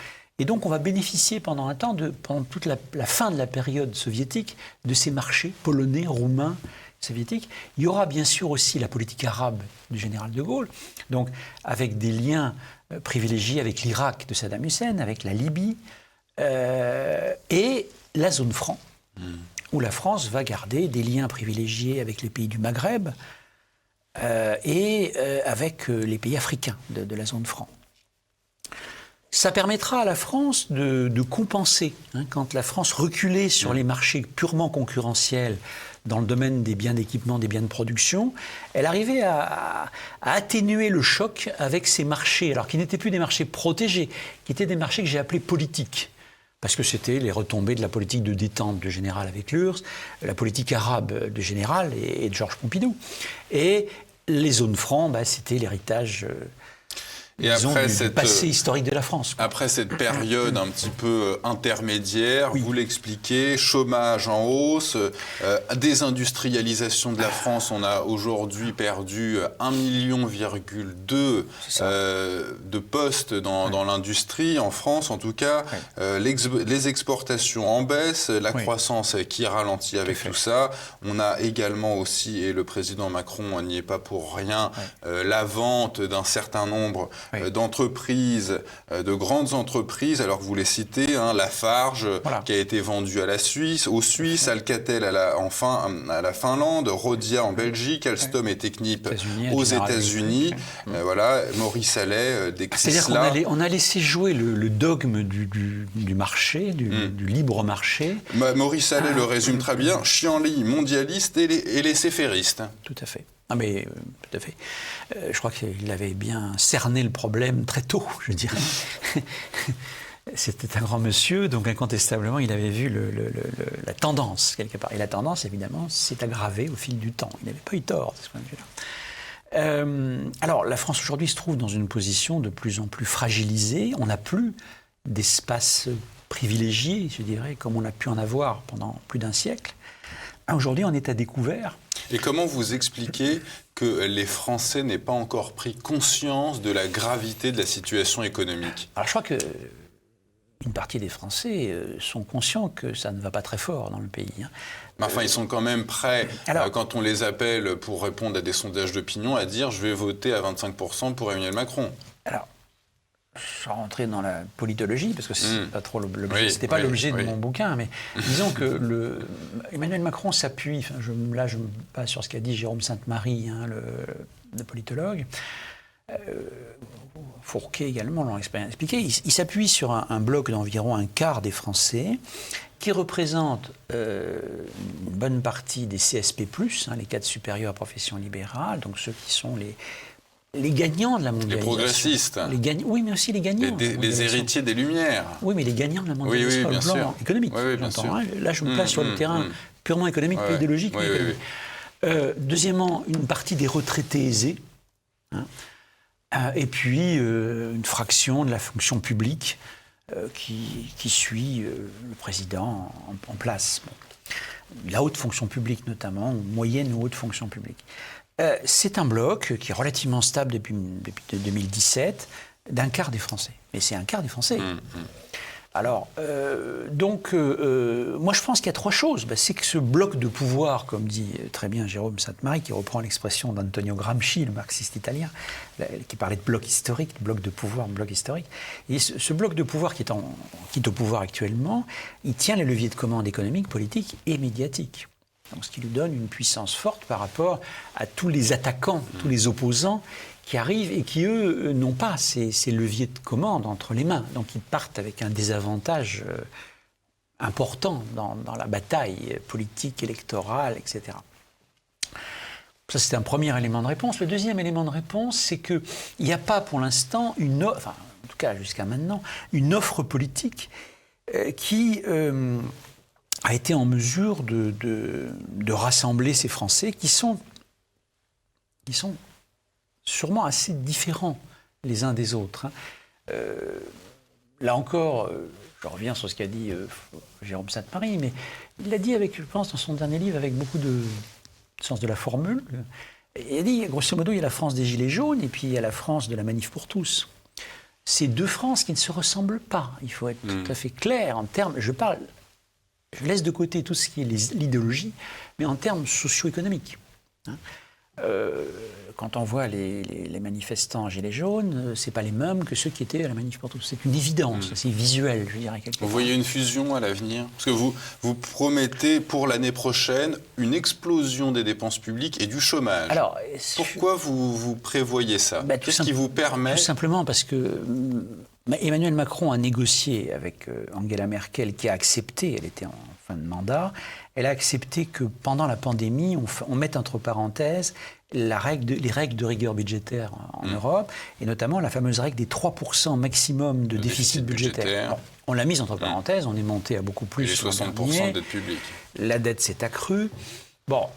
Et donc on va bénéficier pendant un temps, pendant toute la fin de la période soviétique, de ces marchés polonais, roumains, soviétiques. Il y aura bien sûr aussi la politique arabe du général de Gaulle, donc avec des liens privilégiés avec l'Irak de Saddam Hussein, avec la Libye, et la zone franc, où la France va garder des liens privilégiés avec les pays du Maghreb et avec les pays africains de la zone franc. Ça permettra à la France de compenser. Quand la France reculait sur les marchés purement concurrentiels dans le domaine des biens d'équipement, des biens de production, elle arrivait à atténuer le choc avec ces marchés, alors qui n'étaient plus des marchés protégés, qui étaient des marchés que j'ai appelés politiques. Parce que c'était les retombées de la politique de détente de Général avec l'URSS, la politique arabe de Général et de Georges Pompidou. Et les zones francs, c'était l'héritage... Et après du passé historique de la France. Après cette période un petit peu intermédiaire, vous l'expliquez, chômage en hausse, désindustrialisation de la France, on a aujourd'hui perdu 1,2 million de postes dans l'industrie, en France en tout cas, les exportations en baisse, la croissance qui ralentit avec tout ça. On a également aussi, et le président Macron n'y est pas pour rien, la vente d'un certain nombre d'entreprises, de grandes entreprises, alors que vous les citez, Lafarge qui a été vendue à la Suisse, aux Suisses, Alcatel à la Finlande, Rhodia en Belgique, Alstom et Technip aux États-Unis, Maurice Allais, c'est-à-dire qu'on a laissé jouer le dogme du marché, du libre marché. Maurice Allais le résume très bien, chienlit mondialiste et laissez-fairiste. Tout à fait. Tout à fait. Je crois qu'il avait bien cerné le problème très tôt, je dirais. C'était un grand monsieur, donc incontestablement, il avait vu la tendance, quelque part. Et la tendance, évidemment, s'est aggravée au fil du temps. Il n'avait pas eu tort, de ce point de vue-là. Alors, la France, aujourd'hui, se trouve dans une position de plus en plus fragilisée. On n'a plus d'espace privilégié, je dirais, comme on a pu en avoir pendant plus d'un siècle. Aujourd'hui, on est à découvert. Et comment vous expliquez que les Français n'aient pas encore pris conscience de la gravité de la situation économique? Alors je crois que une partie des Français sont conscients que ça ne va pas très fort dans le pays. Mais enfin, ils sont quand même prêts, quand on les appelle pour répondre à des sondages d'opinion, à dire « je vais voter à 25% pour Emmanuel Macron ». Alors, sans rentrer dans la politologie, parce que c'est pas trop l'objet, Oui, c'était pas l'objet de oui. mon bouquin, mais disons que Emmanuel Macron s'appuie, je me base sur ce qu'a dit Jérôme Sainte-Marie, le politologue, Fourquet également l'ont expliqué, il s'appuie sur un bloc d'environ un quart des Français qui représente une bonne partie des CSP+, les cadres supérieurs à profession libérale, donc ceux qui sont les gagnants de la mondialisation. Les progressistes. Oui, mais aussi les gagnants. Les héritiers des Lumières. Oui, mais les gagnants de la mondialisation, bien sur le plan sûr. économique. Oui, bien sûr. Là, je me place sur le terrain purement économique, pas idéologique. Oui, deuxièmement, une partie des retraités aisés. Et puis, une fraction de la fonction publique qui suit le président en place. Bon. La haute fonction publique notamment, ou moyenne ou haute fonction publique. C'est un bloc qui est relativement stable depuis 2017, d'un quart des Français. Mais c'est un quart des Français. Alors, moi je pense qu'il y a trois choses. C'est que ce bloc de pouvoir, comme dit très bien Jérôme Sainte-Marie, qui reprend l'expression d'Antonio Gramsci, le marxiste italien, qui parlait de bloc historique, de bloc de pouvoir, de bloc historique. Et ce bloc de pouvoir qui est au pouvoir actuellement, il tient les leviers de commande économique, politique et médiatique. Donc, ce qui lui donne une puissance forte par rapport à tous les attaquants, tous les opposants qui arrivent et qui, eux, n'ont pas ces leviers de commande entre les mains. Donc, ils partent avec un désavantage important dans la bataille politique, électorale, etc. Ça, c'est un premier élément de réponse. Le deuxième élément de réponse, c'est qu'il n'y a pas pour l'instant en tout cas jusqu'à maintenant, une offre politique qui a été en mesure de rassembler ces Français qui sont sûrement assez différents les uns des autres. Là encore, je reviens sur ce qu'a dit Jérôme Sainte-Marie, mais il l'a dit je pense, dans son dernier livre, avec beaucoup de sens de la formule. Il a dit, grosso modo, il y a la France des Gilets jaunes et puis il y a la France de la Manif pour tous. C'est deux Frances qui ne se ressemblent pas. Il faut être tout à fait clair en termes... Je laisse de côté tout ce qui est l'idéologie, mais en termes socio-économiques. Quand on voit les manifestants gilets jaunes, c'est pas les mêmes que ceux qui étaient à la Manif pour tous. C'est une évidence, c'est visuel, je dirais. Vous voyez une fusion à l'avenir? Parce que vous promettez pour l'année prochaine une explosion des dépenses publiques et du chômage. Alors, pourquoi vous prévoyez ça? Qu'est-ce qui vous permet? Tout simplement parce que Emmanuel Macron a négocié avec Angela Merkel, qui a accepté, elle était en fin de mandat, elle a accepté que pendant la pandémie, on mette entre parenthèses les règles de rigueur budgétaire en Europe, et notamment la fameuse règle des 3% maximum de déficit budgétaire. Bon, on l'a mise entre parenthèses, on est monté à beaucoup plus. Et les 60% de dette publique. La dette s'est accrue. Bon,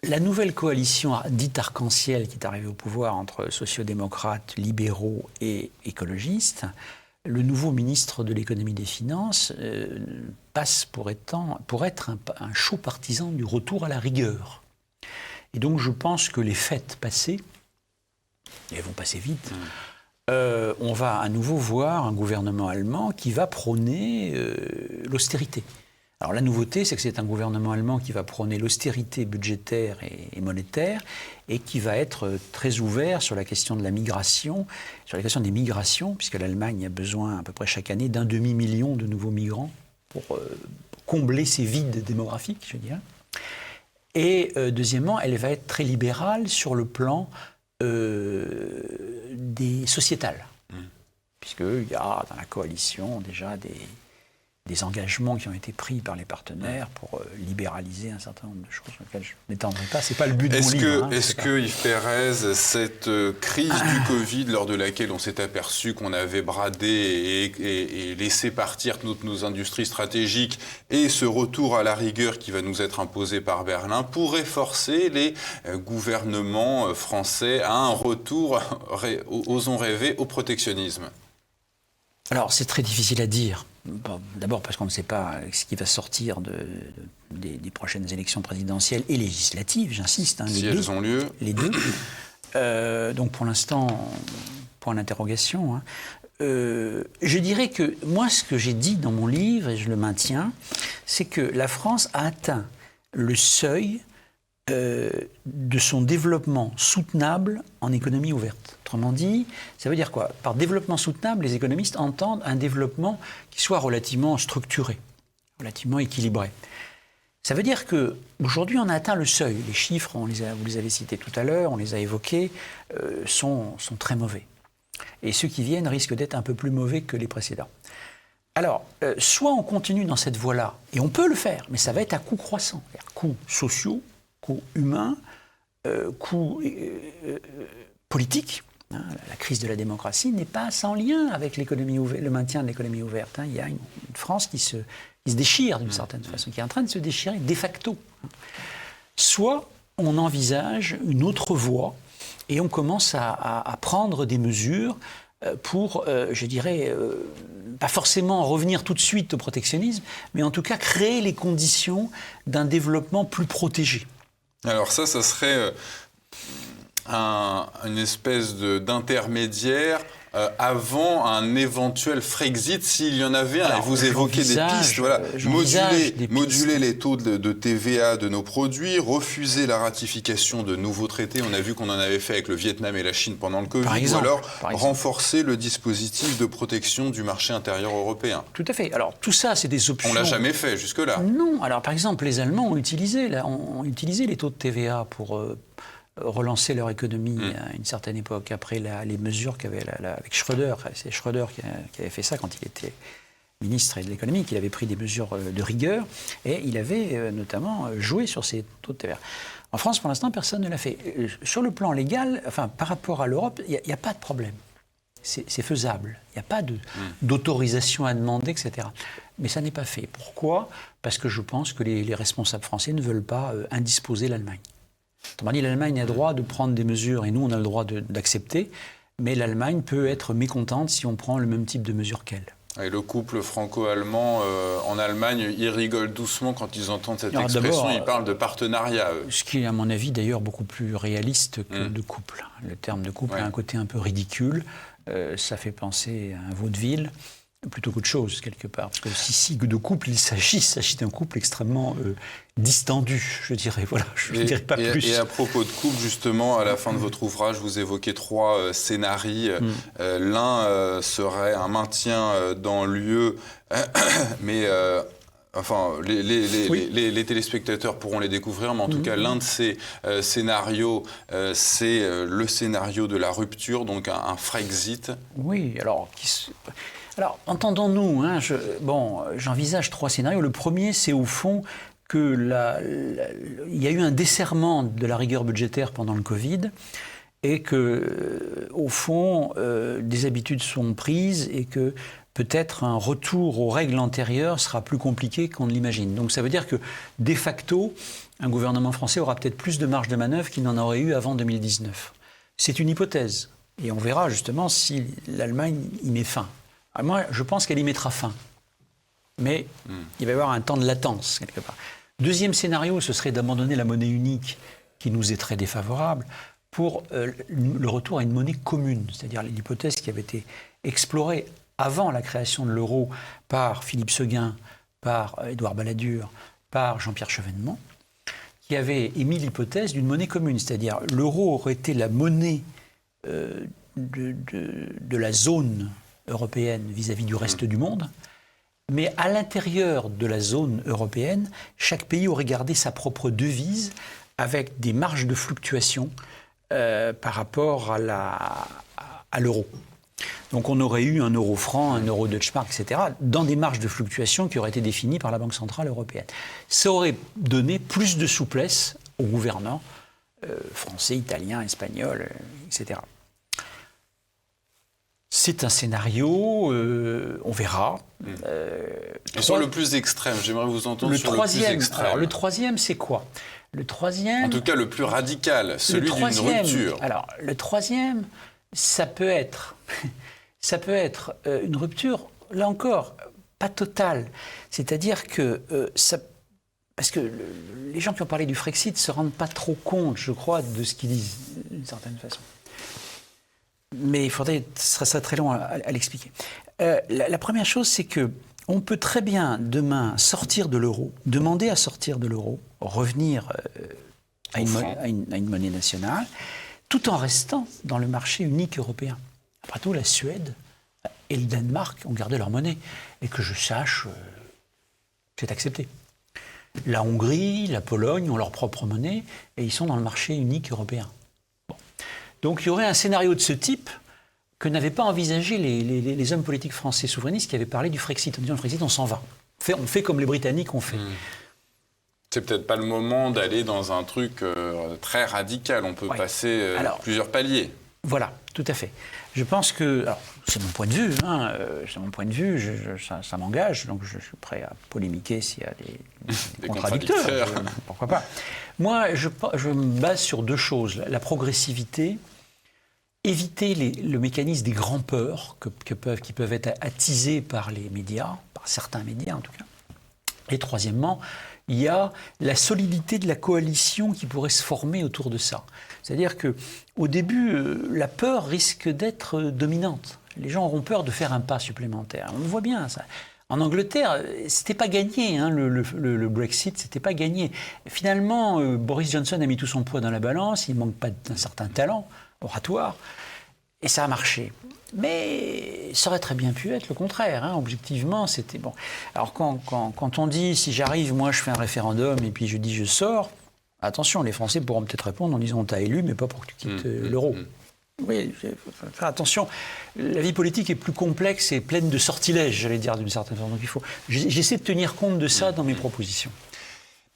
la nouvelle coalition dite arc-en-ciel qui est arrivée au pouvoir entre sociodémocrates, libéraux et écologistes, le nouveau ministre de l'économie et des finances passe pour être un chaud partisan du retour à la rigueur. Et donc je pense que les fêtes passées, et elles vont passer vite, on va à nouveau voir un gouvernement allemand qui va prôner l'austérité. Alors la nouveauté, c'est que c'est un gouvernement allemand qui va prôner l'austérité budgétaire et monétaire et qui va être très ouvert sur la question de la migration, sur la question des migrations, puisque l'Allemagne a besoin à peu près chaque année d'1,5 million de nouveaux migrants pour combler ces vides démographiques, je dirais. Et deuxièmement, elle va être très libérale sur le plan des sociétales, puisqu'il y a dans la coalition déjà des engagements qui ont été pris par les partenaires pour libéraliser un certain nombre de choses sur lesquelles je ne m'étendrai pas. Ce n'est pas le but de mon livre. Est-ce que, Yves Pérez, cette crise du Covid, lors de laquelle on s'est aperçu qu'on avait bradé et laissé partir toutes nos industries stratégiques, et ce retour à la rigueur qui va nous être imposé par Berlin, pourrait forcer les gouvernements français à un retour, osons rêver, au protectionnisme? Alors, c'est très difficile à dire. Bon, d'abord parce qu'on ne sait pas ce qui va sortir des prochaines élections présidentielles et législatives, j'insiste. Si elles ont lieu. Les deux. Donc, pour l'instant, point d'interrogation. Hein. Je dirais que moi, ce que j'ai dit dans mon livre, et je le maintiens, c'est que la France a atteint le seuil de son développement soutenable en économie ouverte. Autrement dit, ça veut dire quoi? Par développement soutenable, les économistes entendent un développement qui soit relativement structuré, relativement équilibré. Ça veut dire qu'aujourd'hui, on a atteint le seuil. Les chiffres, vous les avez cités tout à l'heure, on les a évoqués, sont très mauvais. Et ceux qui viennent risquent d'être un peu plus mauvais que les précédents. Alors, soit on continue dans cette voie-là, et on peut le faire, mais ça va être à coûts croissants, coûts sociaux, coûts humains, coûts politiques. Hein, la crise de la démocratie n'est pas sans lien avec le maintien de l'économie ouverte. Hein. Il y a une France qui se déchire d'une certaine façon, qui est en train de se déchirer de facto. Soit on envisage une autre voie et on commence à prendre des mesures pour, je dirais, pas forcément revenir tout de suite au protectionnisme, mais en tout cas créer les conditions d'un développement plus protégé. Alors ça serait une espèce d'intermédiaire avant un éventuel Frexit, s'il y en avait un. Alors, et vous évoquez des pistes, voilà. Moduler les taux de TVA de nos produits, refuser la ratification de nouveaux traités. On a vu qu'on en avait fait avec le Vietnam et la Chine pendant le Covid. Ou alors renforcer le dispositif de protection du marché intérieur européen. Tout à fait. Alors tout ça, c'est des options. On l'a jamais fait jusque-là. Non. Alors par exemple, les Allemands ont utilisé les taux de TVA pour relancer leur économie à une certaine époque, après les mesures qu'avait avec Schröder. C'est Schröder qui avait fait ça quand il était ministre de l'économie, qu'il avait pris des mesures de rigueur, et il avait notamment joué sur ces taux de TVA. En France, pour l'instant, personne ne l'a fait. Sur le plan légal, enfin, par rapport à l'Europe, il n'y a pas de problème. C'est faisable. Il n'y a pas d'autorisation à demander, etc. Mais ça n'est pas fait. Pourquoi? Parce que je pense que les responsables français ne veulent pas indisposer l'Allemagne. Autrement dit, l'Allemagne a le droit de prendre des mesures, et nous, on a le droit d'accepter, mais l'Allemagne peut être mécontente si on prend le même type de mesures qu'elle. Et le couple franco-allemand en Allemagne, ils rigolent doucement quand ils entendent cette expression, ils parlent de partenariat. Ce qui est, à mon avis, d'ailleurs, beaucoup plus réaliste que de couple. Le terme de couple a un côté un peu ridicule, ça fait penser à un vaudeville, plutôt qu'autre chose, quelque part. Parce que si de couple il s'agit d'un couple extrêmement distendu, je dirais. Voilà, je ne dirais pas plus. Et à propos de couple, justement, à la fin de votre ouvrage, vous évoquez 3 scénarios. L'un serait un maintien dans l'UE, mais... Enfin, les téléspectateurs pourront les découvrir, mais en tout cas, l'un de ces scénarios, c'est le scénario de la rupture, donc un Frexit. Oui, alors entendons-nous, hein, j'envisage 3 scénarios. Le premier, c'est au fond qu'il y a eu un desserrement de la rigueur budgétaire pendant le Covid, et que, au fond, des habitudes sont prises et que peut-être un retour aux règles antérieures sera plus compliqué qu'on ne l'imagine. Donc ça veut dire que, de facto, un gouvernement français aura peut-être plus de marge de manœuvre qu'il n'en aurait eu avant 2019. C'est une hypothèse. Et on verra justement si l'Allemagne y met fin. Alors moi, je pense qu'elle y mettra fin. Mais il va y avoir un temps de latence, quelque part. Deuxième scénario, ce serait d'abandonner la monnaie unique, qui nous est très défavorable, pour le retour à une monnaie commune. C'est-à-dire l'hypothèse qui avait été explorée avant la création de l'euro par Philippe Séguin, par Édouard Balladur, par Jean-Pierre Chevènement, qui avait émis l'hypothèse d'une monnaie commune. C'est-à-dire l'euro aurait été la monnaie de la zone européenne vis-à-vis du reste du monde, mais à l'intérieur de la zone européenne, chaque pays aurait gardé sa propre devise avec des marges de fluctuation par rapport à l'euro. Donc on aurait eu un euro-franc, un euro-Deutschmark, etc., dans des marges de fluctuation qui auraient été définies par la Banque Centrale Européenne. Ça aurait donné plus de souplesse aux gouvernants français, italiens, espagnols, etc. C'est un scénario, on verra. Et sur le plus extrême, j'aimerais vous entendre sur le plus extrême. Alors, le troisième, c'est quoi? Le troisième... En tout cas, le plus radical, celui d'une rupture. Alors, le troisième, ça peut être ça peut être une rupture, là encore, pas totale. C'est-à-dire que parce que les gens qui ont parlé du Frexit ne se rendent pas trop compte, je crois, de ce qu'ils disent, d'une certaine façon. Mais ce serait très long à l'expliquer. La première chose, c'est que on peut très bien demain sortir de l'euro, demander à sortir de l'euro, revenir à une monnaie nationale, tout en restant dans le marché unique européen. Après tout, la Suède et le Danemark ont gardé leur monnaie. Et que je sache, c'est accepté. La Hongrie, la Pologne ont leur propre monnaie et ils sont dans le marché unique européen. Bon. Donc il y aurait un scénario de ce type que n'avaient pas envisagé les hommes politiques français souverainistes qui avaient parlé du Frexit. En disant le Frexit, on s'en va. On fait comme les Britanniques ont fait. C'est peut-être pas le moment d'aller dans un truc très radical. On peut passer plusieurs paliers. Voilà, tout à fait. Je pense que, alors, c'est mon point de vue, ça m'engage, donc je suis prêt à polémiquer s'il y a des contradicteurs. Pourquoi pas. Moi, je me base sur deux choses. La progressivité, éviter le mécanisme des grands peurs qui peuvent être attisés par les médias, par certains médias en tout cas. Et troisièmement, il y a la solidité de la coalition qui pourrait se former autour de ça. C'est-à-dire qu'au début, la peur risque d'être dominante. Les gens auront peur de faire un pas supplémentaire. On le voit bien, ça. En Angleterre, c'était pas gagné, le Brexit, c'était pas gagné. Finalement, Boris Johnson a mis tout son poids dans la balance, il manque pas d'un certain talent oratoire, et ça a marché. Mais ça aurait très bien pu être le contraire, objectivement, c'était bon. Alors quand on dit, si j'arrive, moi je fais un référendum, et puis je dis je sors, attention, les Français pourront peut-être répondre en disant on t'a élu, mais pas pour que tu quittes l'euro. Oui, faire attention. La vie politique est plus complexe et pleine de sortilèges, j'allais dire d'une certaine façon. Donc j'essaie de tenir compte de ça dans mes propositions.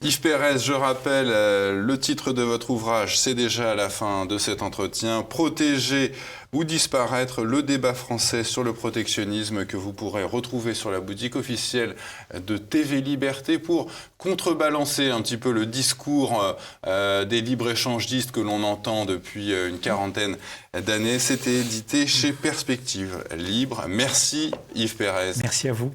Yves Pérez, je rappelle le titre de votre ouvrage, c'est déjà à la fin de cet entretien, Protéger ou disparaître, le débat français sur le protectionnisme que vous pourrez retrouver sur la boutique officielle de TV Liberté pour contrebalancer un petit peu le discours des libre-échangistes que l'on entend depuis une quarantaine d'années. C'était édité chez Perspective Libre. Merci Yves Pérez. Merci à vous.